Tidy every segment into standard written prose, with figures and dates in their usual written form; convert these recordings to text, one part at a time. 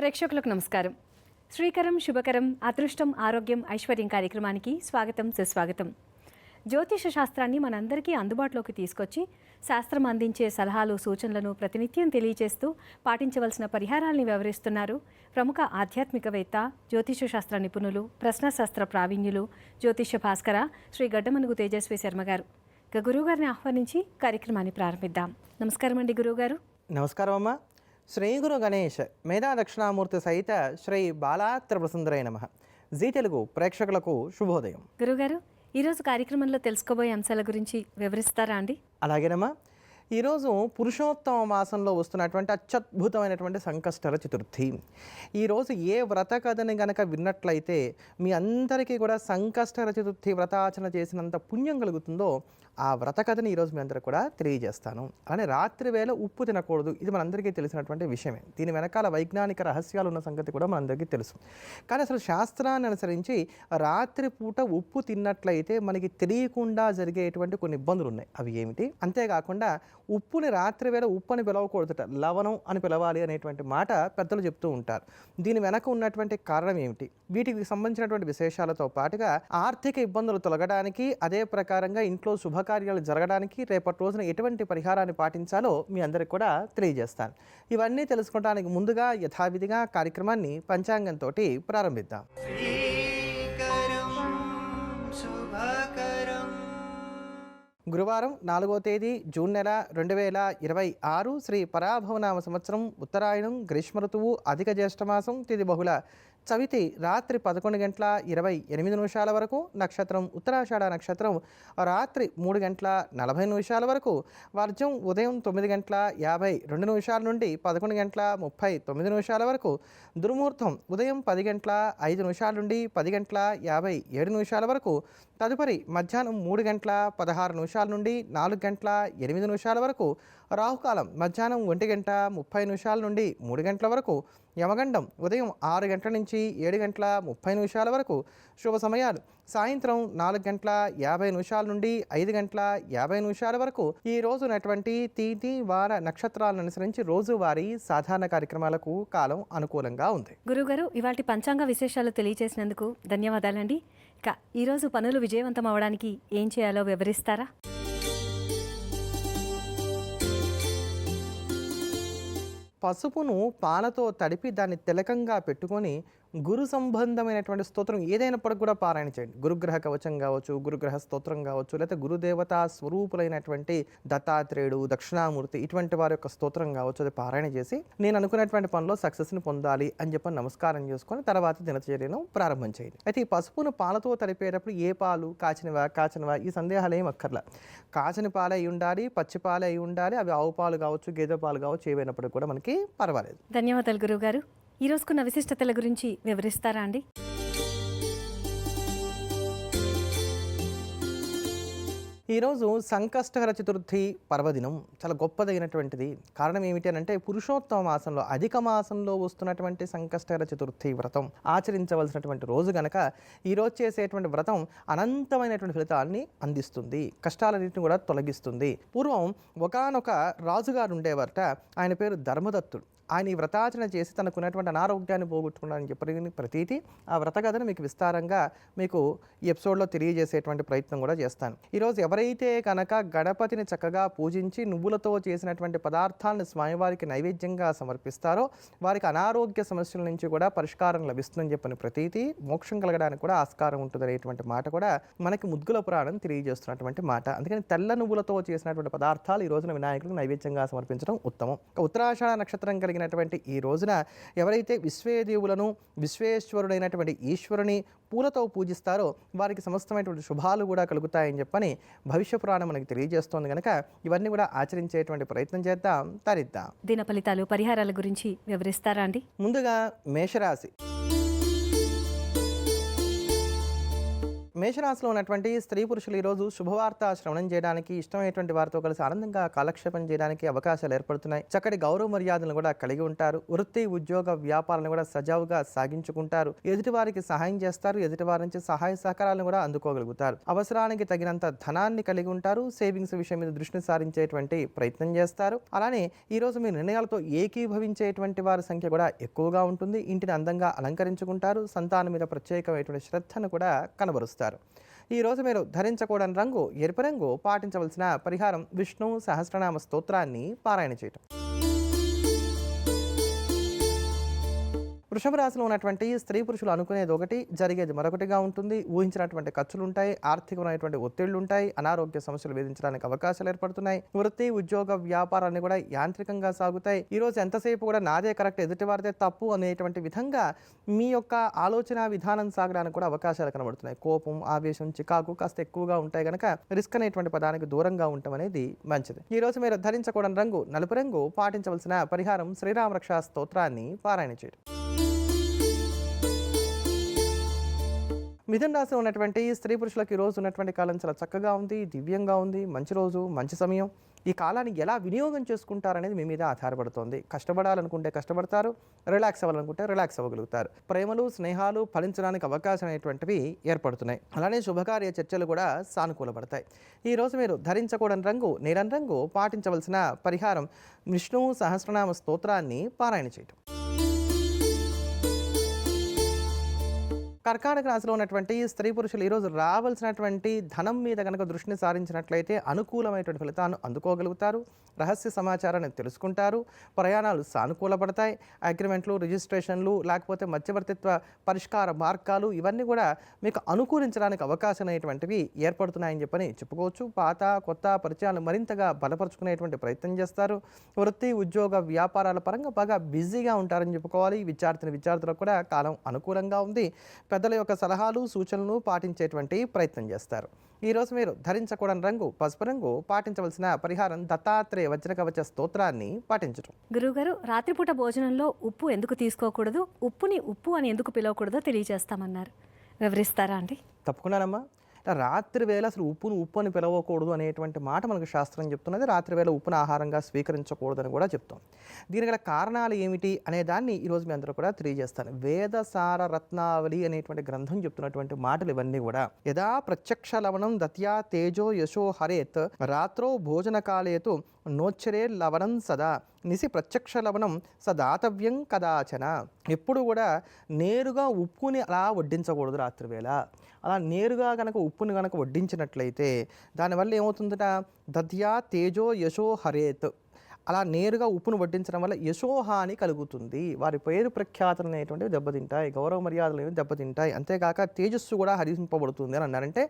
ప్రేక్షకులకు నమస్కారం. శ్రీకరం శుభకరం అదృష్టం ఆరోగ్యం ఐశ్వర్యం కార్యక్రమానికి స్వాగతం సుస్వాగతం. జ్యోతిష శాస్త్రాన్ని మనందరికీ అందుబాటులోకి తీసుకొచ్చి శాస్త్రం అందించే సలహాలు సూచనలను ప్రతినిత్యం తెలియజేస్తూ పాటించవలసిన పరిహారాల్ని వివరిస్తున్నారు ప్రముఖ ఆధ్యాత్మికవేత్త, జ్యోతిష శాస్త్ర నిపుణులు, ప్రశ్నశాస్త్ర ప్రావీణ్యులు, జ్యోతిష భాస్కర శ్రీ గడ్డమనుగు తేజస్వి శర్మ గారు. ఇక గురువుగారిని ఆహ్వానించి కార్యక్రమాన్ని ప్రారంభిద్దాం. నమస్కారం అండి గురువుగారు. నమస్కారం అమ్మ. శ్రీ గురు గణేష్ మేధా దక్షిణామూర్తి సహిత శ్రీ బాలాత్రిపురసుందరై నమః. జీ తెలుగు ప్రేక్షకులకు శుభోదయం. గురువుగారు, ఈరోజు కార్యక్రమంలో తెలుసుకోబోయే అంశాల గురించి వివరిస్తారా అండి? అలాగేనమ్మా. ఈరోజు పురుషోత్తమ మాసంలో వస్తున్నటువంటి అత్యద్భుతమైనటువంటి సంకష్టహర చతుర్థి. ఈరోజు ఏ వ్రత కథని గనక విన్నట్లయితే మీ అందరికీ కూడా సంకష్టహర చతుర్థి వ్రతాచరణ చేసినంత పుణ్యం కలుగుతుందో ఆ వ్రత కథని ఈరోజు మీ అందరికీ కూడా తెలియజేస్తాను. అలానే రాత్రి వేళ ఉప్పు తినకూడదు, ఇది మనందరికీ తెలిసినటువంటి విషయమే. దీని వెనకాల వైజ్ఞానిక రహస్యాలు ఉన్న సంగతి కూడా మనందరికీ తెలుసు. కానీ అసలు శాస్త్రాన్ని అనుసరించి రాత్రి పూట ఉప్పు తిన్నట్లయితే మనకి తెలియకుండా జరిగేటువంటి కొన్ని ఇబ్బందులు ఉన్నాయి. అవి ఏమిటి? అంతేకాకుండా ఉప్పుని రాత్రి వేళ ఉప్పు అని పిలవకూడదుట, లవణం అని పిలవాలి అనేటువంటి మాట పెద్దలు చెప్తూ ఉంటారు. దీని వెనక ఉన్నటువంటి కారణం ఏమిటి? వీటికి సంబంధించినటువంటి విశేషాలతో పాటుగా ఆర్థిక ఇబ్బందులు తొలగడానికి, అదే ప్రకారంగా ఇంట్లో శుభకార్యాలు జరగడానికి రేపటి రోజున ఎటువంటి పరిహారాన్ని పాటించాలో మీ అందరికి కూడా తెలియజేస్తాను. ఇవన్నీ తెలుసుకోవడానికి ముందుగా యథావిధిగా కార్యక్రమాన్ని పంచాంగంతో ప్రారంభిద్దాం. గురువారం 4వ తేదీ జూన్ నెల 2026 శ్రీ పరాభవనామ సంవత్సరం, ఉత్తరాయణం, గ్రీష్మ ఋతువు, అధిక జ్యేష్ఠమాసం, తిథి బహుళ చవితి రాత్రి 11:28 వరకు, నక్షత్రం ఉత్తరాషాఢ నక్షత్రం రాత్రి 3:40 వరకు, వర్జం ఉదయం 9:52 నుండి 11:39 వరకు, దుర్ముహూర్తం ఉదయం 10:05 నుండి 10:57 వరకు, తదుపరి మధ్యాహ్నం 3:16 నుండి 4:08 వరకు, రాహుకాలం మధ్యాహ్నం 1:30 నుండి 3 గంటల వరకు, యమగండం ఉదయం 6 గంటల నుంచి 7:30 వరకు, శుభ సమయాలు సాయంత్రం 4:50 నుండి 5:50 వరకు. ఈ రోజు ఉన్నటువంటి తిథి వార నక్షత్రాలను అనుసరించి రోజువారీ సాధారణ కార్యక్రమాలకు కాలం అనుకూలంగా ఉంది. గురువుగారు, ఇవాటి పంచాంగ విశేషాలు తెలియజేసినందుకు ధన్యవాదాలండి. ఇక ఈరోజు పనులు విజయవంతం అవడానికి ఏం చేయాలో వివరిస్తారా? పసుపును పాలతో తడిపి దాన్ని తిలకంగా పెట్టుకొని గురు సంబంధమైనటువంటి స్తోత్రం ఏదైనప్పటికి కూడా పారాయణ చేయండి. గురుగ్రహ కవచం కావచ్చు, గురుగ్రహ స్తోత్రం కావచ్చు, లేకపోతే గురుదేవతా స్వరూపులైనటువంటి దత్తాత్రేయుడు, దక్షిణామూర్తి ఇటువంటి వారి యొక్క స్తోత్రం కావచ్చు, అది పారాయణ చేసి నేను అనుకున్నటువంటి పనిలో సక్సెస్ని పొందాలి అని చెప్పి నమస్కారం చేసుకొని తర్వాత దినచర్యను ప్రారంభం చేయండి. అయితే ఈ పసుపును పాలతో తడిపేటప్పుడు ఏ పాలు కాచినవా ఈ సందేహాలు ఏం అక్కర్లా. కాచిన పాలు అయి ఉండాలి, పచ్చి పాలు అయి ఉండాలి. అవి ఆవు పాలు కావచ్చు, గేదె పాలు కావచ్చు, ఏవైనప్పటికీ కూడా మనకి పర్వాలేదు. ధన్యవాదాలు గురువుగారు. ఈ రోజుకున్న విశిష్టతల గురించి వివరిస్తారా అండి? ఈరోజు సంకష్టహర చతుర్థి పర్వదినం చాలా గొప్పదైనటువంటిది. కారణం ఏమిటి అని అంటే పురుషోత్తమ మాసంలో అధిక మాసంలో వస్తున్నటువంటి సంకష్టహర చతుర్థి వ్రతం ఆచరించవలసినటువంటి రోజు గనక ఈరోజు చేసేటువంటి వ్రతం అనంతమైనటువంటి ఫలితాన్ని అందిస్తుంది, కష్టాలన్నింటిని కూడా తొలగిస్తుంది. పూర్వం ఒకానొక రాజుగారు ఉండేవారట. ఆయన పేరు ధర్మదత్తుడు. ఆయన ఈ వ్రతాచరణ చేసి తనకున్నటువంటి అనారోగ్యాన్ని పోగొట్టుకున్నాడని చెప్పి ప్రతీతి ఆ వ్రత కథను మీకు విస్తారంగా మీకు ఈ ఎపిసోడ్లో తెలియజేసేటువంటి ప్రయత్నం కూడా చేస్తాను. ఈరోజు ఎవరైతే కనుక గణపతిని చక్కగా పూజించి నువ్వులతో చేసినటువంటి పదార్థాలను స్వామివారికి నైవేద్యంగా సమర్పిస్తారో వారికి అనారోగ్య సమస్యల నుంచి కూడా పరిష్కారం లభిస్తుందని చెప్పిన ప్రతీతి, మోక్షం కలగడానికి కూడా ఆస్కారం ఉంటుంది అనేటువంటి మాట కూడా మనకి ముద్గుల పురాణం తెలియజేస్తున్నటువంటి మాట. అందుకని తెల్ల నువ్వులతో చేసినటువంటి పదార్థాలు ఈ రోజున వినాయకుడికి నైవేద్యంగా సమర్పించడం ఉత్తమం. ఉత్తరాషాఢ నక్షత్రం కలిగినటువంటి ఈ రోజున ఎవరైతే విశ్వేదేవులను, విశ్వేశ్వరుడైనటువంటి ఈశ్వరుని పూలతో పూజిస్తారో వారికి సమస్తమైనటువంటి శుభాలు కూడా కలుగుతాయని చెప్పని భవిష్య పురాణం మనకి తెలియజేస్తోంది. కనుక ఇవన్నీ కూడా ఆచరించేటువంటి ప్రయత్నం చేద్దాం, తరిద్దాం. దిన ఫలితాలు, పరిహారాల గురించి వివరిస్తారా అండి? ముందుగా మేషరాశి. మేషరాశిలో ఉన్నటువంటి స్త్రీ పురుషులు ఈరోజు శుభవార్త శ్రవణం చేయడానికి, ఇష్టమైనటువంటి వారితో కలిసి ఆనందంగా కాలక్షేపం చేయడానికి అవకాశాలు ఏర్పడుతున్నాయి. చక్కటి గౌరవ మర్యాదలను కూడా కలిగి ఉంటారు. వృత్తి ఉద్యోగ వ్యాపారాలను కూడా సజావుగా సాగించుకుంటారు. ఎదుటివారికి సహాయం చేస్తారు. ఎదుటివారి నుంచి సహాయ సహకారాలను కూడా అందుకోగలుగుతారు. అవసరానికి తగినంత ధనాన్ని కలిగి ఉంటారు. సేవింగ్స్ విషయం మీద దృష్టిని సారించేటువంటి ప్రయత్నం చేస్తారు. అలానే ఈరోజు మీ నిర్ణయాలతో ఏకీభవించేటువంటి వారి సంఖ్య కూడా ఎక్కువగా ఉంటుంది. ఇంటిని అందంగా అలంకరించుకుంటారు. సంతానం మీద ప్రత్యేకమైనటువంటి శ్రద్ధను కూడా కనబరుస్తారు. ఈరోజు మీరు ధరించకూడని రంగు ఎరుపు రంగు. పాటించవలసిన పరిహారం విష్ణు సహస్రనామ స్తోత్రాన్ని పారాయణ చేయటం. వృషభ రాశిలో ఉన్నటువంటి స్త్రీ పురుషులు అనుకునేది ఒకటి, జరిగేది మరొకటిగా ఉంటుంది. ఊహించినటువంటి ఖర్చులు ఉంటాయి. ఆర్థికమైనటువంటి ఒత్తిళ్లు ఉంటాయి. అనారోగ్య సమస్యలు వేధించడానికి అవకాశాలు ఏర్పడుతున్నాయి. వృత్తి ఉద్యోగ వ్యాపారాన్ని కూడా యాంత్రికంగా సాగుతాయి. ఈరోజు ఎంతసేపు కూడా నాదే కరెక్ట్, ఎదుటివారిదే తప్పు అనేటువంటి విధంగా మీ యొక్క ఆలోచన విధానం సాగడానికి కూడా అవకాశాలు కనబడుతున్నాయి. కోపం, ఆవేశం, చికాకు కాస్త ఎక్కువగా ఉంటాయి కనుక రిస్క్ అనేటువంటి పదానికి దూరంగా ఉండటం అనేది మంచిది. ఈరోజు మీరు ధరించకూడని రంగు నలుపు రంగు. పాటించవలసిన పరిహారం శ్రీరామరక్ష స్తోత్రాన్ని పారాయణ చేయడం. మిథున రాశిలో ఉన్నటువంటి స్త్రీ పురుషులకు ఈరోజు ఉన్నటువంటి కాలం చాలా చక్కగా ఉంది, దివ్యంగా ఉంది. మంచి రోజు, మంచి సమయం. ఈ కాలాన్ని ఎలా వినియోగం చేసుకుంటారనేది మీ మీద ఆధారపడుతుంది. కష్టపడాలనుకుంటే కష్టపడతారు, రిలాక్స్ అవ్వాలనుకుంటే రిలాక్స్ అవ్వగలుగుతారు. ప్రేమలు, స్నేహాలు ఫలించడానికి అవకాశం అనేటువంటివి ఏర్పడుతున్నాయి. అలానే శుభకార్య చర్చలు కూడా సానుకూలపడతాయి. ఈరోజు మీరు ధరించకూడని రంగు నీలం రంగు. పాటించవలసిన పరిహారం విష్ణు సహస్రనామ స్తోత్రాన్ని పారాయణ చేయటం. కర్కాటక రాశిలో ఉన్నటువంటి స్త్రీ పురుషులు ఈరోజు రావాల్సినటువంటి ధనం మీద కనుక దృష్టిని సారించినట్లయితే అనుకూలమైనటువంటి ఫలితాలను అందుకోగలుగుతారు. రహస్య సమాచారాన్ని తెలుసుకుంటారు. ప్రయాణాలు సానుకూలపడతాయి. అగ్రిమెంట్లు, రిజిస్ట్రేషన్లు, లేకపోతే మధ్యవర్తిత్వ పరిష్కార మార్గాలు ఇవన్నీ కూడా మీకు అనుకూలించడానికి అవకాశం అనేటువంటివి ఏర్పడుతున్నాయని చెప్పని చెప్పుకోవచ్చు. పాత కొత్త పరిచయాలను మరింతగా బలపరుచుకునేటువంటి ప్రయత్నం చేస్తారు. వృత్తి ఉద్యోగ వ్యాపారాల పరంగా బాగా బిజీగా ఉంటారని చెప్పుకోవాలి. విద్యార్థులకు కూడా కాలం అనుకూలంగా ఉంది. పెద్దల యొక్క సలహాలు సూచనలు పాటించేటువంటి ప్రయత్నం చేస్తారు. ఈరోజు మీరు ధరించకూడని రంగు పసుపు రంగు. పాటించవలసిన పరిహారం దత్తాత్రేయ వజ్రకవచ స్తోత్రాన్ని పాటించడం. గురువుగారు, రాత్రిపూట భోజనంలో ఉప్పు ఎందుకు తీసుకోకూడదు, ఉప్పుని ఉప్పు అని ఎందుకు పిలవకూడదో తెలియజేస్తామన్నారు. వివరిస్తారా అండి? తప్పకుండానమ్మా. రాత్రి వేళ అసలు ఉప్పును ఉప్పు అని పిలవకూడదు అనేటువంటి మాట మనకు శాస్త్రం చెప్తున్నది. రాత్రి వేళ ఉప్పును ఆహారంగా స్వీకరించకూడదని కూడా చెప్తాం. దీనికి గల కారణాలు ఏమిటి అనే దాన్ని ఈరోజు మీ అందరూ కూడా తెలియజేస్తాను. వేదసార రత్నావళి అనేటువంటి గ్రంథం చెప్తున్నటువంటి మాటలు ఇవన్నీ కూడా. యదా ప్రత్యక్ష లవణం దత్యా తేజో యశో హరేత్ రాత్రో భోజన కాలేతు నోచ్చరే లవణం సదా నిసి ప్రత్యక్ష లవణం సదాతవ్యం కదాచన. ఎప్పుడు కూడా నేరుగా ఉప్పుని అలా వడ్డించకూడదు. రాత్రివేళ అలా నేరుగా కనుక ఉప్పుని కనుక వడ్డించినట్లయితే దానివల్ల ఏమవుతుందట, దద్యా తేజో యశో హరేత్. అలా నేరుగా ఉప్పును వడ్డించడం వల్ల యశోహాని కలుగుతుంది. వారి పేరు ప్రఖ్యాతలు అనేటువంటివి దెబ్బతింటాయి. గౌరవ మర్యాదలు అనేవి దెబ్బతింటాయి. అంతేకాక తేజస్సు కూడా హరింపబడుతుంది అని అన్నారంటే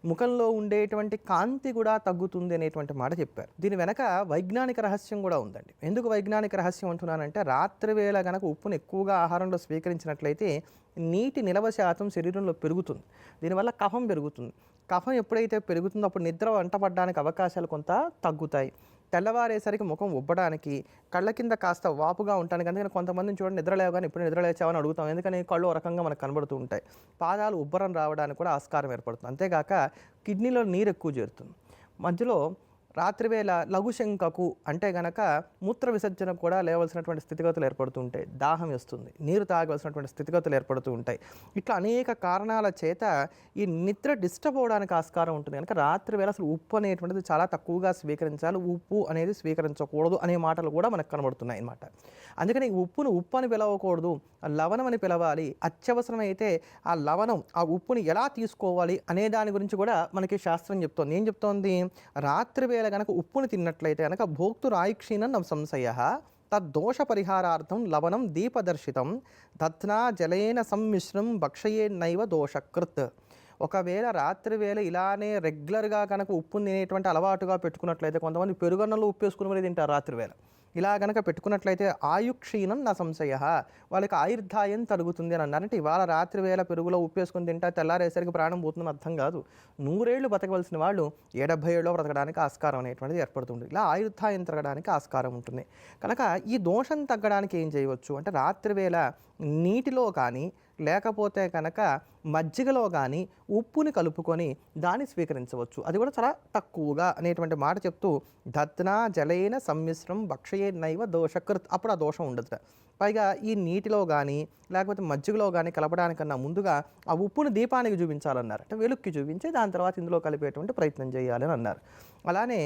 ముఖంలో ఉండేటువంటి కాంతి కూడా తగ్గుతుంది అనేటువంటి మాట చెప్పారు. దీని వెనక వైజ్ఞానిక రహస్యం కూడా ఉందండి. ఎందుకు వైజ్ఞానిక రహస్యం అంటున్నానంటే రాత్రి వేళ కనుక ఉప్పును ఎక్కువగా ఆహారంలో స్వీకరించినట్లయితే నీటి నిలవ శాతం శరీరంలో పెరుగుతుంది. దీనివల్ల కఫం పెరుగుతుంది. కఫం ఎప్పుడైతే పెరుగుతుందో అప్పుడు నిద్ర వంటపడడానికి అవకాశాలు కొంత తగ్గుతాయి. తెల్లవారేసరికి ముఖం ఉబ్బడానికి, కళ్ళ కింద కాస్త వాపుగా ఉండడానికి. అందుకని కొంతమందిని చూడండి, నిద్రలేవు కానీ ఇప్పుడు నిద్రలేచావని అడుగుతాం. ఎందుకని కళ్ళు ఒక రకంగా మనకు కనబడుతూ ఉంటాయి. పాదాలు ఉబ్బరం రావడానికి కూడా ఆస్కారం ఏర్పడుతుంది. అంతేగాక కిడ్నీలో నీరు ఎక్కువ చేరుతుంది. మధ్యలో రాత్రివేళ లఘుశంకకు అంటే గనక మూత్ర విసర్జన కూడా లేవలసినటువంటి స్థితిగతులు ఏర్పడుతూ ఉంటాయి. దాహం వేస్తుంది, నీరు తాగవలసినటువంటి స్థితిగతులు ఏర్పడుతూ ఉంటాయి. ఇట్లా అనేక కారణాల చేత ఈ నిద్ర డిస్టర్బ్ అవడానికి ఆస్కారం ఉంటుంది. కనుక రాత్రివేళ అసలు ఉప్పు అనేటువంటిది చాలా తక్కువగా స్వీకరించాలి. ఉప్పు అనేది స్వీకరించకూడదు అనే మాటలు కూడా మనకు కనబడుతున్నాయి అన్నమాట. అందుకని ఉప్పును ఉప్పు అని పిలవకూడదు, లవణం అని పిలవాలి. అత్యవసరమైతే ఆ లవణం, ఆ ఉప్పుని ఎలా తీసుకోవాలి అనే దాని గురించి కూడా మనకి శాస్త్రం చెప్తోంది. ఏం చెప్తోంది, రాత్రివేళ గనక ఉప్పుని తిన్నట్లయితే కనుక భోక్తురాయిక్షీణం సంశయ తద్దోష పరిహారార్థం లవణం దీపదర్శితం దత్నా జలేన సమ్మిశ్రం భక్షయేన్నైవ దోషకృత్. ఒకవేళ రాత్రివేళ ఇలానే రెగ్యులర్గా కనుక ఉప్పుని తినేటువంటి అలవాటుగా పెట్టుకున్నట్లయితే, కొంతమంది పెరుగన్నంలో ఉప్పు వేసుకుని మరీ తింటారు రాత్రివేళ. ఇలా కనుక పెట్టుకున్నట్లయితే ఆయుక్షీణం నా సంశయ, వాళ్ళకి ఆయుర్దాయం తరుగుతుంది అని అన్నారంటే ఇవాళ రాత్రివేళ పెరుగులో ఉప్పు వేసుకుని తింటా తెల్లారేసరికి ప్రాణం పోతుందని అర్థం కాదు. 100 ఏళ్ళు బతకవలసిన వాళ్ళు 70 ఏళ్ళు బ్రతకడానికి ఆస్కారం అనేటువంటిది ఏర్పడుతుంది. ఇలా ఆయుర్దాయం తగ్గడానికి ఆస్కారం ఉంటుంది. కనుక ఈ దోషం తగ్గడానికి ఏం చేయవచ్చు అంటే రాత్రివేళ నీటిలో కానీ లేకపోతే కనుక మజ్జిగలో కానీ ఉప్పుని కలుపుకొని దాన్ని స్వీకరించవచ్చు. అది కూడా చాలా తక్కువగా అనేటువంటి మాట చెప్తూ దత్నా జలైన సమ్మిశ్రం భక్షయే నైవ దోషకృత్, అప్పుడు ఆ దోషం ఉండదు. పైగా ఈ నీటిలో కానీ లేకపోతే మజ్జిగలో కానీ కలపడానికన్నా ముందుగా ఆ ఉప్పును దీపానికి చూపించాలన్నారు. అంటే వెలుక్కి చూపించి దాని తర్వాత ఇందులో కలిపేటువంటి ప్రయత్నం చేయాలి అని అన్నారు. అలానే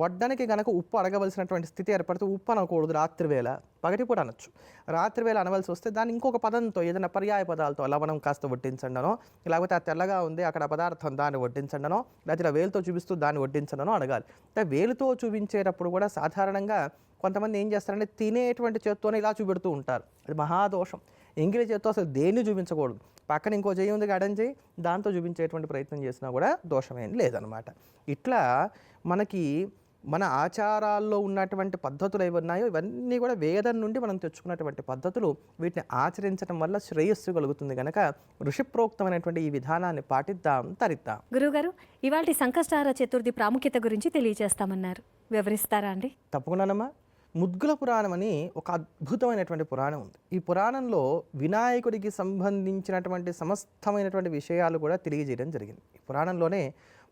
వడ్డానికి కనుక ఉప్పు అడగవలసినటువంటి స్థితి ఏర్పడితే ఉప్పు అనకూడదు రాత్రివేళ, పగటిపూట అనొచ్చు. రాత్రివేళ అనవలసి వస్తే దాన్ని ఇంకొక పదంతో ఏదైనా పర్యాయ పదాలతో లవణం కాస్త వడ్డించండనో, లేకపోతే ఆ తెల్లగా ఉంది అక్కడ పదార్థం దాన్ని వడ్డించండనో, లేకపోతే ఇలా వేలుతో చూపిస్తూ దాన్ని వడ్డించండనో అడగాలి. అంటే వేలుతో చూపించేటప్పుడు కూడా సాధారణంగా కొంతమంది ఏం చేస్తారంటే తినేటువంటి చేత్తోనే ఇలా చూపెడుతూ ఉంటారు. అది మహాదోషం. ఎంగిలి చేత్తో అసలు దేన్ని చూపించకూడదు. పక్కన ఇంకో చేయి ఉంది ఎడం చేయి, దాంతో చూపించేటువంటి ప్రయత్నం చేసినా కూడా దోషమేం లేదనమాట. ఇట్లా మనకి మన ఆచారాల్లో ఉన్నటువంటి పద్ధతులు ఏవన్నాయో ఇవన్నీ కూడా వేదం నుండి మనం తెచ్చుకున్నటువంటి పద్ధతులు. వీటిని ఆచరించడం వల్ల శ్రేయస్సు కలుగుతుంది కనుక ఋషిప్రోక్తమైనటువంటి ఈ విధానాన్ని పాటిద్దాం, తరిద్దాం. గురువుగారు, ఇవాళ సంకష్టహార చతుర్థి ప్రాముఖ్యత గురించి తెలియజేస్తామన్నారు, వివరిస్తారా అండి? తప్పకుండానమ్మా. ముద్గల పురాణం అని ఒక అద్భుతమైనటువంటి పురాణం ఉంది. ఈ పురాణంలో వినాయకుడికి సంబంధించినటువంటి సమస్తమైనటువంటి విషయాలు కూడా తెలియజేయడం జరిగింది. ఈ పురాణంలోనే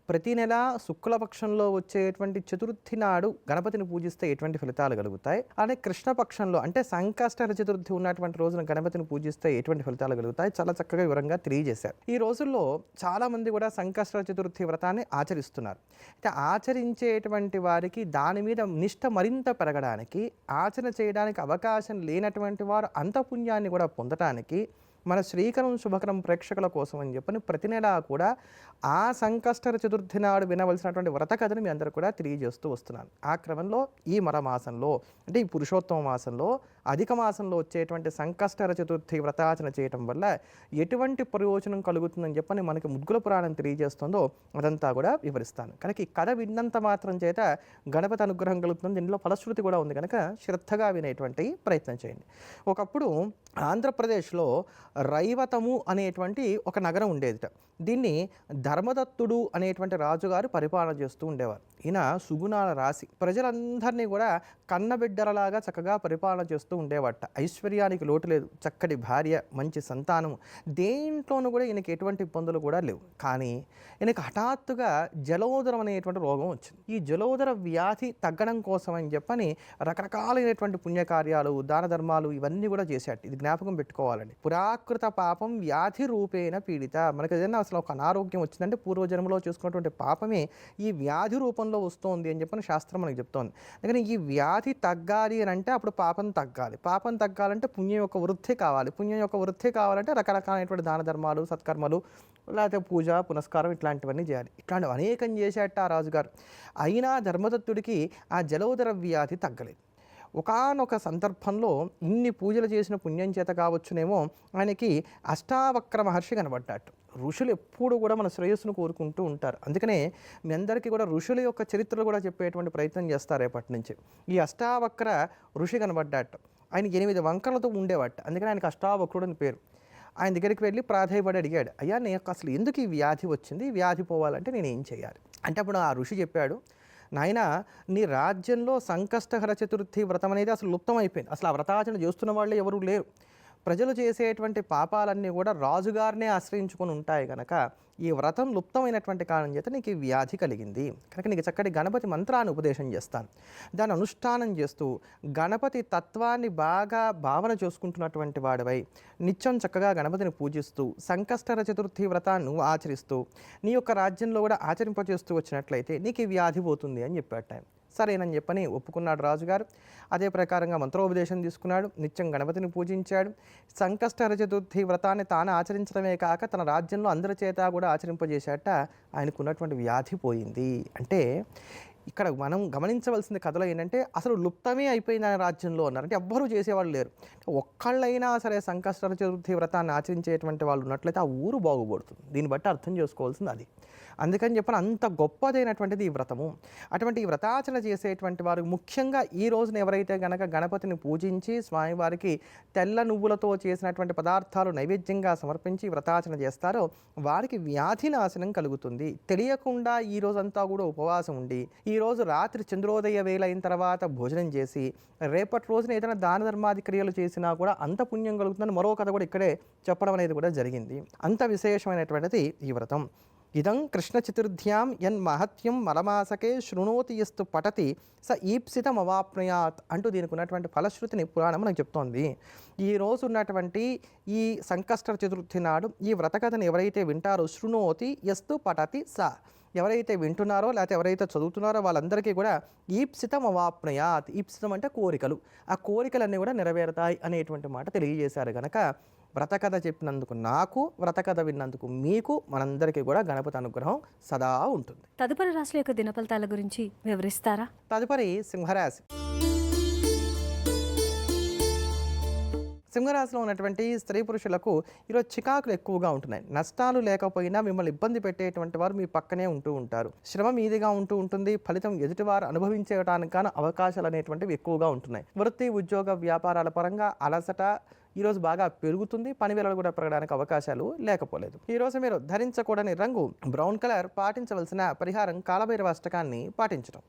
ప్రతి నెల శుక్లపక్షంలో వచ్చేటువంటి చతుర్థి నాడు గణపతిని పూజిస్తే ఎటువంటి ఫలితాలు కలుగుతాయి, అలానే కృష్ణపక్షంలో అంటే సంకష్టహర చతుర్థి ఉన్నటువంటి రోజున గణపతిని పూజిస్తే ఎటువంటి ఫలితాలు కలుగుతాయి చాలా చక్కగా వివరంగా తెలియజేశారు. ఈ రోజుల్లో చాలామంది కూడా సంకష్టహర చతుర్థి వ్రతాన్ని ఆచరిస్తున్నారు. అయితే ఆచరించేటువంటి వారికి దాని మీద నిష్ఠ మరింత పెరగడానికి, ఆచరణ చేయడానికి అవకాశం లేనటువంటి వారు అంత పుణ్యాన్ని కూడా పొందడానికి మన శ్రీకరం శుభకరం ప్రేక్షకుల కోసం అని చెప్పని ప్రతి నెలా కూడా ఆ సంకష్టహర చతుర్థి నాడు వినవలసినటువంటి వ్రత కథను మీ అందరూ కూడా తెలియజేస్తూ వస్తున్నాను. ఆ క్రమంలో ఈ మాసంలో అంటే ఈ పురుషోత్తమ మాసంలో అధిక మాసంలో వచ్చేటువంటి సంకష్టహర చతుర్థి వ్రతాచరణ చేయటం వల్ల ఎటువంటి ప్రయోజనం కలుగుతుందని చెప్పని మనకి ముద్గుల పురాణం తెలియజేస్తుందో అదంతా కూడా వివరిస్తాను. కనుక ఈ కథ విన్నంత మాత్రం చేత గణపతి అనుగ్రహం కలుగుతుంది. దీనిలో ఫలశ్రుతి కూడా ఉంది కనుక శ్రద్ధగా వినేటువంటి ప్రయత్నం చేయండి. ఒకప్పుడు ఆంధ్రప్రదేశ్లో రైవతము అనేటువంటి ఒక నగరం ఉండేదిట. దీన్ని ధర్మదత్తుడు అనేటువంటి రాజుగారు పరిపాలన చేస్తూ ఉండేవారు. ఈయన సుగుణాల రాశి, ప్రజలందరినీ కూడా కన్నబిడ్డలలాగా చక్కగా పరిపాలన చేస్తూ ఉండేవాట. ఐశ్వర్యానికి లోటు లేదు, చక్కటి భార్య, మంచి సంతానము, దేంట్లోనూ కూడా ఈయనకి ఎటువంటి ఇబ్బందులు కూడా లేవు. కానీ ఈయనకి హఠాత్తుగా జలోదరం అనేటువంటి రోగం వచ్చింది. ఈ జలోదర వ్యాధి తగ్గడం కోసం అని చెప్పని రకరకాలైనటువంటి పుణ్యకార్యాలు, దాన ధర్మాలు ఇవన్నీ కూడా చేశాడు. ఇది జ్ఞాపకం పెట్టుకోవాలండి. పురాకృత పాపం వ్యాధి రూపేణ పీడిత. మనకు ఏదైనా అసలు ఒక అనారోగ్యం వచ్చిందంటే పూర్వజన్మలో చేసుకున్నటువంటి పాపమే ఈ వ్యాధి రూపంలో వస్తుంది అని చెప్పని శాస్త్రం మనకు చెప్తోంది. అందుకని ఈ వ్యాధి తగ్గాలి అని అంటే అప్పుడు పాపం తగ్గాలి. పాపం తగ్గాలంటే పుణ్యం యొక్క వృద్ధి కావాలి. పుణ్యం యొక్క వృద్ధి కావాలంటే రకరకాలైనటువంటి దాన ధర్మాలు, సత్కర్మలు, లేకపోతే పూజ పునస్కారం ఇట్లాంటివన్నీ చేయాలి. ఇట్లాంటివి అనేకం చేసేట ఆ రాజుగారు. అయినా ధర్మదత్తుడికి ఆ జలోదర వ్యాధి తగ్గలేదు. ఒకానొక సందర్భంలో ఇన్ని పూజలు చేసిన పుణ్యం చేత కావచ్చునేమో ఆయనకి అష్టావక్ర మహర్షి కనబడ్డాడు. ఋషులు ఎప్పుడు కూడా మన శ్రేయస్సును కోరుకుంటూ ఉంటారు. అందుకనే మీ అందరికీ కూడా ఋషుల యొక్క చరిత్రలు కూడా చెప్పేటువంటి ప్రయత్నం చేస్తారు రేపటి నుంచి. ఈ అష్టావక్ర ఋషి కనబడ్డాడు. ఆయన 8 వంకరలతో ఉండేవాట. అందుకని ఆయనకు అష్టావక్రుడు అని పేరు. ఆయన దగ్గరికి వెళ్ళి ప్రాధేయపడి అడిగాడు, అయ్యా నాకు అసలు ఎందుకు ఈ వ్యాధి వచ్చింది, ఈ వ్యాధి పోవాలంటే నేను ఏం చేయాలి అంటే అప్పుడు ఆ ఋషి చెప్పాడు, నాయన నీ రాజ్యంలో సంకష్టహర చతుర్థి వ్రతం అనేది అసలు లుప్తమైపోయింది. అసలు ఆ వ్రతాచరణ చేస్తున్న వాళ్ళే ఎవరు లేరు. ప్రజలు చేసేటువంటి పాపాలన్నీ కూడా రాజుగారినే ఆశ్రయించుకొని ఉంటాయి కనుక ఈ వ్రతం లుప్తమైనటువంటి కారణం చేత నీకు ఈ వ్యాధి కలిగింది. కనుక నీకు చక్కటి గణపతి మంత్రాన్ని ఉపదేశం చేస్తాను. దాన్ని అనుష్ఠానం చేస్తూ గణపతి తత్వాన్ని బాగా భావన చేసుకుంటున్నటువంటి వాడివై నిత్యం చక్కగా గణపతిని పూజిస్తూ సంకష్టహర చతుర్థి వ్రతాన్ని నువ్వు ఆచరిస్తూ నీ యొక్క రాజ్యంలో కూడా ఆచరింపచేస్తూ వచ్చినట్లయితే నీకు ఈ వ్యాధి పోతుంది అని చెప్పాట. సరేనని చెప్పని ఒప్పుకున్నాడు రాజుగారు. అదే ప్రకారంగా మంత్రోపదేశం తీసుకున్నాడు. నిత్యం గణపతిని పూజించాడు. సంకష్టహర చతుర్థి వ్రతాన్ని తాను ఆచరించడమే కాక తన రాజ్యంలో అందరి చేత కూడా ఆచరింపజేశాట. ఆయనకున్నటువంటి వ్యాధి పోయింది. అంటే ఇక్కడ మనం గమనించవలసిన కథలో ఏంటంటే అసలు లుప్తమే అయిపోయింది ఆయన రాజ్యంలో అన్నారు. అంటే ఎవ్వరూ చేసేవాళ్ళు లేరు. ఒక్కళ్ళైనా సరే సంకష్టహర చతుర్థి వ్రతాన్ని ఆచరించేటువంటి వాళ్ళు ఉన్నట్లయితే ఆ ఊరు బాగుపడుతుంది. దీన్ని బట్టి అర్థం చేసుకోవాల్సింది అది. అందుకని చెప్పిన అంత గొప్పదైనటువంటిది ఈ వ్రతము. అటువంటి ఈ వ్రతాచరణ చేసేటువంటి వారు ముఖ్యంగా ఈ రోజున ఎవరైతే గనక గణపతిని పూజించి స్వామివారికి తెల్ల నువ్వులతో చేసినటువంటి పదార్థాలు నైవేద్యంగా సమర్పించి వ్రతాచరణ చేస్తారో వారికి వ్యాధి నాశనం కలుగుతుంది. తెలియకుండా ఈ రోజంతా కూడా ఉపవాసం ఉండి ఈ ఈరోజు రాత్రి చంద్రోదయ వేళ అయిన తర్వాత భోజనం చేసి రేపటి రోజున ఏదైనా దాన ధర్మాది క్రియలు చేసినా కూడా అంత పుణ్యం కలుగుతుందని మరో కథ కూడా ఇక్కడే చెప్పడం అనేది కూడా జరిగింది. అంత విశేషమైనటువంటిది ఈ వ్రతం. ఇదం కృష్ణ చతుర్థ్యాం యన్ మహత్యం మలమాసకే శృణోతి యస్తు పఠతి స ఈప్సితం అవాప్నుయాత్ అంటూ దీనికి ఉన్నటువంటి ఫలశ్రుతిని పురాణం మనకు చెప్తోంది. ఈ రోజు ఉన్నటువంటి ఈ సంకష్ట చతుర్థి నాడు ఈ వ్రతకథను ఎవరైతే వింటారో శృణోతి యస్తు పఠతి స, ఎవరైతే వింటున్నారో లేకపోతే ఎవరైతే చదువుతున్నారో వాళ్ళందరికీ కూడా ఈప్సితం అవాప్నుయాత్, ఈప్సితం అంటే కోరికలు, ఆ కోరికలన్నీ కూడా నెరవేరుతాయి అనేటువంటి మాట తెలియజేశారు. కనుక వ్రతకథ చెప్పినందుకు నాకు, వ్రతకథ విన్నందుకు మీకు, మనందరికీ కూడా గణపతి అనుగ్రహం సదా ఉంటుంది. తదుపరి రాశుల యొక్క దినఫలితాల గురించి వివరిస్తారా? తదుపరి సింహరాశి. సింహరాశిలో ఉన్నటువంటి స్త్రీ పురుషులకు ఈరోజు చికాకులు ఎక్కువగా ఉంటున్నాయి. నష్టాలు లేకపోయినా మిమ్మల్ని ఇబ్బంది పెట్టేటువంటి వారు మీ పక్కనే ఉంటూ ఉంటారు. శ్రమ మీదిగా ఉంటూ ఉంటుంది. ఫలితం ఎదుటివారు అనుభవించేయడానికి గాను అవకాశాలు అనేటువంటివి ఎక్కువగా ఉంటున్నాయి. వృత్తి, ఉద్యోగ, వ్యాపారాల పరంగా అలసట ఈరోజు బాగా పెరుగుతుంది. పని వేళలు కూడా పెరగడానికి అవకాశాలు లేకపోలేదు. ఈరోజు మీరు ధరించకూడని రంగు బ్రౌన్ కలర్. పాటించవలసిన పరిహారం కాలభైరవ అష్టకాన్ని పాటించడం.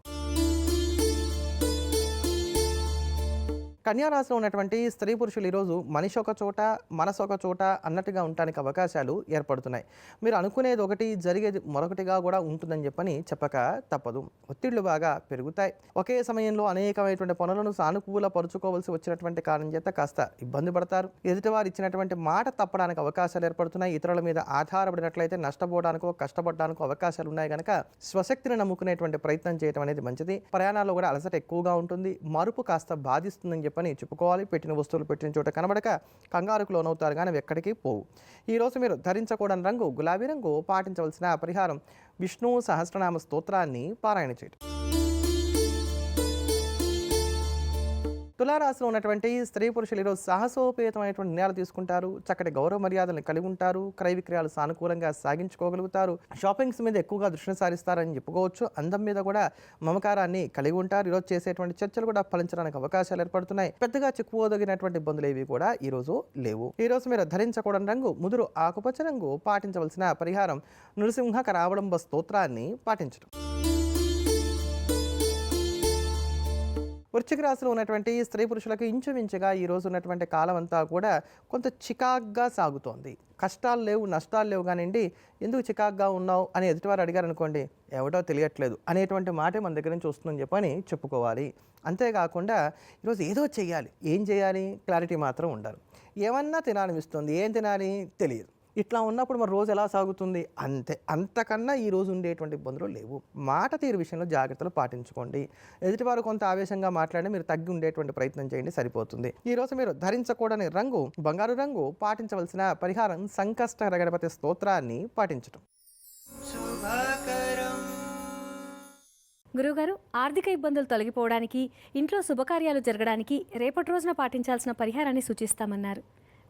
కన్యారాశిలో ఉన్నటువంటి స్త్రీ పురుషులు ఈరోజు మనిషి ఒక చోట మనసు ఒక చోట అన్నట్టుగా ఉండటానికి అవకాశాలు ఏర్పడుతున్నాయి. మీరు అనుకునేది ఒకటి జరిగేది మరొకటిగా కూడా ఉంటుందని చెప్పక తప్పదు. ఒత్తిళ్లు బాగా పెరుగుతాయి. ఒకే సమయంలో అనేకమైనటువంటి పనులను సానుకూలపరుచుకోవాల్సి వచ్చినటువంటి కారణం చేత కాస్త ఇబ్బంది పడతారు. ఎదుటివారు ఇచ్చినటువంటి మాట తప్పడానికి అవకాశాలు ఏర్పడుతున్నాయి. ఇతరుల మీద ఆధారపడినట్లయితే నష్టపోవడానికో కష్టపడడానికో అవకాశాలు ఉన్నాయి. కనుక స్వశక్తిని నమ్ముకునేటువంటి ప్రయత్నం చేయడం అనేది మంచిది. ప్రయాణాల్లో కూడా అలసట ఎక్కువగా ఉంటుంది. మరుపు కాస్త బాధిస్తుందని చెప్పని చెప్పుకోవాలి. పెట్టిన వస్తువులు పెట్టిన చోట కనబడక కంగారుకు లోనవుతారు, కానీ అవి ఎక్కడికి పోవు. ఈరోజు మీరు ధరించకూడని రంగు గులాబీ రంగు. పాటించవలసిన పరిహారం విష్ణు సహస్రనామ స్తోత్రాన్ని పారాయణ చేయడం. తులారాశిలో ఉన్నటువంటి స్త్రీ పురుషులు ఈరోజు సాహసోపేతమైనటువంటి నిర్ణయాలు తీసుకుంటారు. చక్కటి గౌరవ మర్యాదలను కలిగి ఉంటారు. క్రయ విక్రయాలు సానుకూలంగా సాగించుకోగలుగుతారు. షాపింగ్స్ మీద ఎక్కువగా దృష్టి సారిస్తారని చెప్పుకోవచ్చు. అందం మీద కూడా మమకారాన్ని కలిగి ఉంటారు. ఈరోజు చేసేటువంటి చర్చలు కూడా ఫలించడానికి అవకాశాలు ఏర్పడుతున్నాయి. పెద్దగా చిక్కుకోదగినటువంటి ఇబ్బందులు ఏవి కూడా ఈరోజు లేవు. ఈరోజు మీరు ధరించకూడని రంగు ముదురు ఆకుపచ్చ రంగు. పాటించవలసిన పరిహారం నృసింహ కరావళంబ స్తోత్రాన్ని పాటించడం. వృశ్చిక రాశిలో ఉన్నటువంటి స్త్రీ పురుషులకు ఇంచుమించుగా ఈ రోజు ఉన్నటువంటి కాలం అంతా కూడా కొంత చికాగ్గా సాగుతోంది. కష్టాలు లేవు, నష్టాలు లేవు, కానివ్వండి ఎందుకు చికాగ్గా ఉన్నావు అని ఎదుటివారు అడిగారు అనుకోండి, ఏమిటో తెలియట్లేదు అనేటువంటి మాటే మన దగ్గర నుంచి వస్తుందని చెప్పని చెప్పుకోవాలి. అంతేకాకుండా ఈరోజు ఏదో చేయాలి, ఏం చేయాలి క్లారిటీ మాత్రం ఉండాలి. ఏమన్నా తినాలనిపిస్తుంది, ఏం తినాలి తెలియదు. ఇట్లా ఉన్నప్పుడు మరి రోజు ఎలా సాగుతుంది? అంతే. అంతకన్నా ఈ రోజు ఉండేటువంటి ఇబ్బందులు లేవు. మాట తీరు విషయంలో జాగ్రత్తలు పాటించుకోండి. ఎదుటివారు కొంత ఆవేశంగా మాట్లాడి మీరు తగ్గి ఉండేటువంటి ప్రయత్నం చేయండి, సరిపోతుంది. ఈరోజు మీరు ధరించకూడని రంగు బంగారు రంగు. పాటించవలసిన పరిహారం సంకష్టహర గణపతి స్తోత్రాన్ని పాటించడం. గురువుగారు, ఆర్థిక ఇబ్బందులు తొలగిపోవడానికి, ఇంట్లో శుభకార్యాలు జరగడానికి రేపటి రోజున పాటించాల్సిన పరిహారాన్ని సూచిస్తామన్నారు.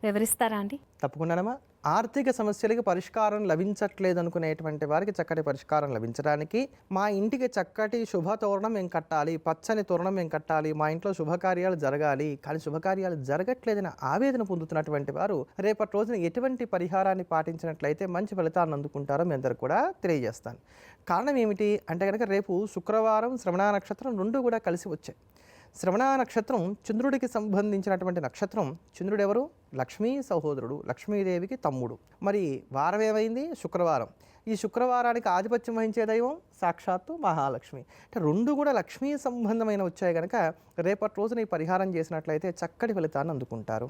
వివరిస్తారా అండి? తప్పకుండానమ్మా. ఆర్థిక సమస్యలకి పరిష్కారం లభించట్లేదు అనుకునేటువంటి వారికి చక్కటి పరిష్కారం లభించడానికి మా ఇంటికి చక్కటి శుభ తోరణం మేము కట్టాలి, పచ్చని తోరణం మేము కట్టాలి, మా ఇంట్లో శుభకార్యాలు జరగాలి, కానీ శుభకార్యాలు జరగట్లేదని ఆవేదన పొందుతున్నటువంటి వారు రేపటి రోజున ఎటువంటి పరిహారాన్ని పాటించినట్లయితే మంచి ఫలితాలను అందుకుంటారో మీ అందరూ కూడా తెలియజేస్తాను. కారణం ఏమిటి అంటే కనుక రేపు శుక్రవారం శ్రవణ నక్షత్రం రెండు కూడా కలిసి వచ్చాయి. శ్రవణ నక్షత్రం చంద్రుడికి సంబంధించినటువంటి నక్షత్రం. చంద్రుడు ఎవరు? లక్ష్మీ సహోదరుడు, లక్ష్మీదేవికి తమ్ముడు. మరి వారం ఏమైంది? శుక్రవారం. ఈ శుక్రవారానికి ఆధిపత్యం వహించే దైవం సాక్షాత్తు మహాలక్ష్మి. అంటే రెండు కూడా లక్ష్మీ సంబంధమైన వచ్చాయి కనుక రేపటి రోజున ఈ పరిహారం చేసినట్లయితే చక్కటి ఫలితాన్ని అందుకుంటారు.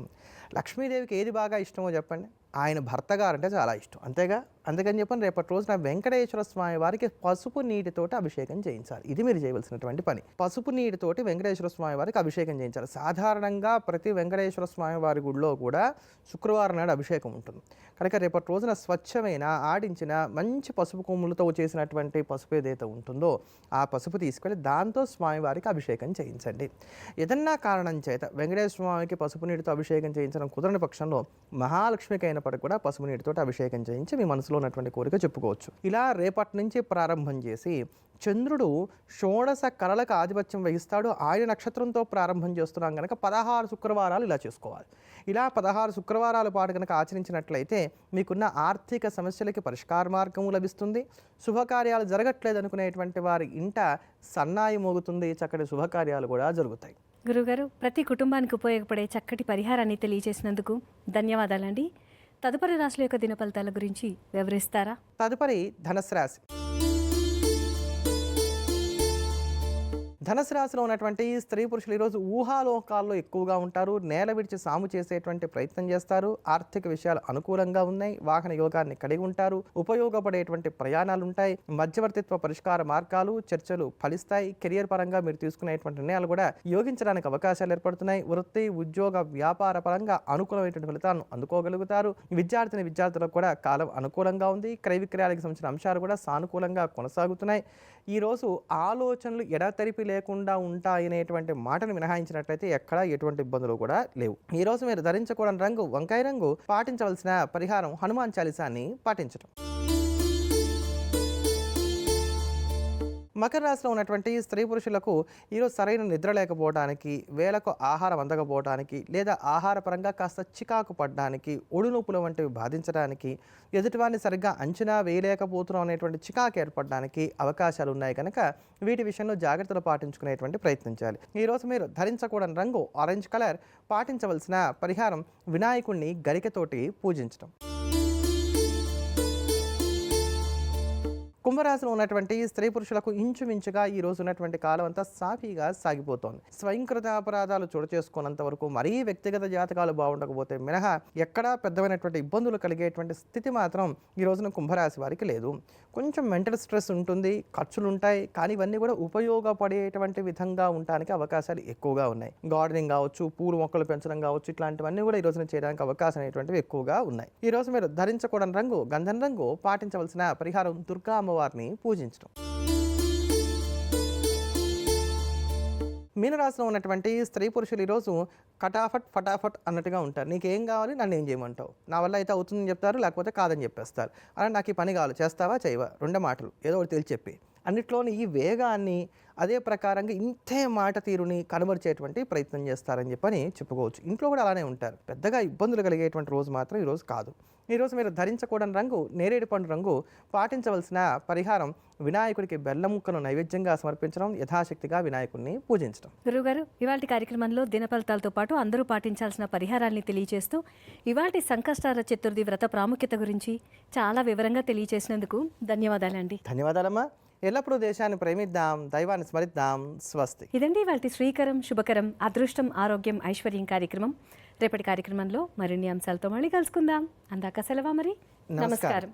లక్ష్మీదేవికి ఏది బాగా ఇష్టమో చెప్పండి? ఆయన భర్త గారంటే చాలా ఇష్టం, అంతేగా? అందుకని చెప్పని రేపటి రోజున వెంకటేశ్వర స్వామి వారికి పసుపు నీటితోటి అభిషేకం చేయించాలి. ఇది మీరు చేయవలసినటువంటి పని. పసుపు నీటితోటి వెంకటేశ్వర స్వామి వారికి అభిషేకం చేయించాలి. సాధారణంగా ప్రతి వెంకటేశ్వర స్వామి వారి గుడిలో కూడా శుక్రవారం నాడు అభిషేకం ఉంటుంది కనుక రేపటి రోజున స్వచ్ఛమైన ఆడించిన మంచి పసుపు కొమ్ములతో చేసినటువంటి పసుపు ఏదైతే ఉంటుందో ఆ పసుపు తీసుకెళ్ళి దాంతో స్వామివారికి అభిషేకం చేయించండి. ఏదన్నా కారణం చేత వెంకటేశ్వర స్వామికి పసుపు నీటితో అభిషేకం చేయించడం కుదరని పక్షంలో మహాలక్ష్మికి అయినప్పటికీ కూడా పసుపు నీటితో అభిషేకం చేయించి మీ మనసులో ఉన్నటువంటి కోరిక చెప్పుకోవచ్చు. ఇలా రేపటి నుంచి ప్రారంభం చేసి చంద్రుడు షోడశ కళలకు ఆధిపత్యం వహిస్తాడు. ఆయన నక్షత్రంతో ప్రారంభం చేస్తున్నాం కనుక 16 శుక్రవారాలు ఇలా చేసుకోవాలి. ఇలా 16 శుక్రవారాల పాటు కనుక ఆచరించినట్లయితే మీకున్న ఆర్థిక సమస్యలకి పరిష్కార మార్గం లభిస్తుంది. శుభకార్యాలు జరగట్లేదు అనుకునేటువంటి వారి ఇంట సన్నాయి మోగుతుంది. చక్కటి శుభకార్యాలు కూడా జరుగుతాయి. గురుగారు, ప్రతి కుటుంబానికి ఉపయోగపడే చక్కటి పరిహారాన్ని తెలియజేసినందుకు ధన్యవాదాలండి. తదుపరి రాశుల యొక్క దిన ఫలితాల గురించి వివరిస్తారా? తదుపరి ధనుసు రాశి. ధనుసు రాశిలో ఉన్నటువంటి స్త్రీ పురుషులు ఈరోజు ఊహాలోకాల్లో ఎక్కువగా ఉంటారు. నేల విడిచి సాము చేసేటువంటి ప్రయత్నం చేస్తారు. ఆర్థిక విషయాలు అనుకూలంగా ఉన్నాయి. వాహన యోగాన్ని కలిగి ఉంటారు. ఉపయోగపడేటువంటి ప్రయాణాలు ఉంటాయి. మధ్యవర్తిత్వ పరిష్కార మార్గాలు, చర్చలు ఫలిస్తాయి. కెరియర్ పరంగా మీరు తీసుకునేటువంటి నిర్ణయాలు కూడా యోగించడానికి అవకాశాలు ఏర్పడుతున్నాయి. వృత్తి, ఉద్యోగ, వ్యాపార పరంగా అనుకూలమైనటువంటి ఫలితాలను అందుకోగలుగుతారు. విద్యార్థులకు కూడా కాలం అనుకూలంగా ఉంది. క్రయ విక్రయాలకు సంబంధించిన అంశాలు కూడా సానుకూలంగా కొనసాగుతున్నాయి. ఈరోజు ఆలోచనలు ఎడతెరిపి లేకుండా ఉంటాయనేటువంటి మాటను మినహాయించినట్లయితే ఎక్కడా ఎటువంటి ఇబ్బందులు కూడా లేవు. ఈరోజు మీరు ధరించకూడని రంగు వంకాయ రంగు. పాటించవలసిన పరిహారం హనుమాన్ చాలీసాన్ని పాటించడం. మకర రాశిలో ఉన్నటువంటి స్త్రీ పురుషులకు ఈరోజు సరైన నిద్ర లేకపోవడానికి, వేళకు ఆహారం అందకపోవడానికి, లేదా ఆహారపరంగా కాస్త చికాకు పడడానికి, ఒడినొప్పుల వంటివి బాధించడానికి, ఎదుటివారిని సరిగ్గా అంచనా వేయలేకపోతున్నాం అనేటువంటి చికాకు ఏర్పడడానికి అవకాశాలు ఉన్నాయి కనుక వీటి విషయంలో జాగ్రత్తలు పాటించుకునేటువంటి ప్రయత్నించాలి. ఈరోజు మీరు ధరించకూడని రంగు ఆరెంజ్ కలర్. పాటించవలసిన పరిహారం వినాయకుడిని గరికతోటి పూజించడం. కుంభరాశిలో ఉన్నటువంటి స్త్రీ పురుషులకు ఇంచుమించుగా ఈ రోజు ఉన్నటువంటి కాలం అంతా సాఫీగా సాగిపోతోంది. స్వయంకృత అపరాధాలు చోటు చేసుకున్నంత వరకు, మరీ వ్యక్తిగత జాతకాలు బాగుండకపోతే మినహా ఎక్కడా పెద్దమైనటువంటి ఇబ్బందులు కలిగేటువంటి స్థితి మాత్రం ఈ రోజున కుంభరాశి వారికి లేదు. కొంచెం మెంటల్ స్ట్రెస్ ఉంటుంది, ఖర్చులు ఉంటాయి, కానీ ఇవన్నీ కూడా ఉపయోగపడేటువంటి విధంగా ఉండడానికి అవకాశాలు ఎక్కువగా ఉన్నాయి. గార్డెనింగ్ కావచ్చు, పూలు మొక్కలు పెంచడం కావచ్చు, ఇట్లాంటివన్నీ కూడా ఈ రోజున చేయడానికి అవకాశం అనేటువంటివి ఎక్కువగా ఉన్నాయి. ఈ రోజు మీరు ధరించకూడని రంగు గంధం రంగు. పాటించవలసిన పరిహారం దుర్గా అమ్మవారిని పూజించడం. మీనరాశిలో ఉన్నటువంటి స్త్రీ పురుషులు ఈరోజు ఫటాఫట్ అన్నట్టుగా ఉంటారు. నీకేం కావాలి, నన్ను ఏం చేయమంటావు, నా వల్ల అయితే అవుతుందని చెప్తారు, లేకపోతే కాదని చెప్పేస్తారు. అలా నాకు ఈ పని కావాలి, చేస్తావా చేయవా, రెండే మాటలు ఏదో ఒకటి తెలిసి చెప్పి అన్నిట్లోని ఈ వేగాన్ని అదే ప్రకారంగా ఇంతే మాట తీరుని కనబరిచేటువంటి ప్రయత్నం చేస్తారని చెప్పని చెప్పుకోవచ్చు. ఇంట్లో కూడా అలానే ఉంటారు. పెద్దగా ఇబ్బందులు కలిగేటువంటి రోజు మాత్రం ఈరోజు కాదు. ఈరోజు మీరు ధరించకూడని రంగు నేరేడు పండు రంగు. పాటించవలసిన పరిహారం వినాయకుడికి బెల్లం ముక్కను నైవేద్యంగా సమర్పించడం, యథాశక్తిగా వినాయకుడిని పూజించడం. గురుగారు, ఇవాళ కార్యక్రమంలో దిన ఫలితాలతో పాటు అందరూ పాటించాల్సిన పరిహారాల్ని తెలియజేస్తూ ఇవాళ సంకష్టార చతుర్థి వ్రత ప్రాముఖ్యత గురించి చాలా వివరంగా తెలియజేసినందుకు ధన్యవాదాలండి. ధన్యవాదాలమ్మా. ఎల్లప్పుడూ దేశాన్ని ప్రేమిద్దాం, దైవాన్ని స్మరిద్దాం. స్వస్తి. ఇదండి ఇవాళ శ్రీకరం శుభకరం అదృష్టం ఆరోగ్యం ఐశ్వర్యం కార్యక్రమం. రేపటి కార్యక్రమంలో మరిన్ని అంశాలతో మళ్ళీ కలుసుకుందాం. అందాక సెలవా మరి. నమస్కారం.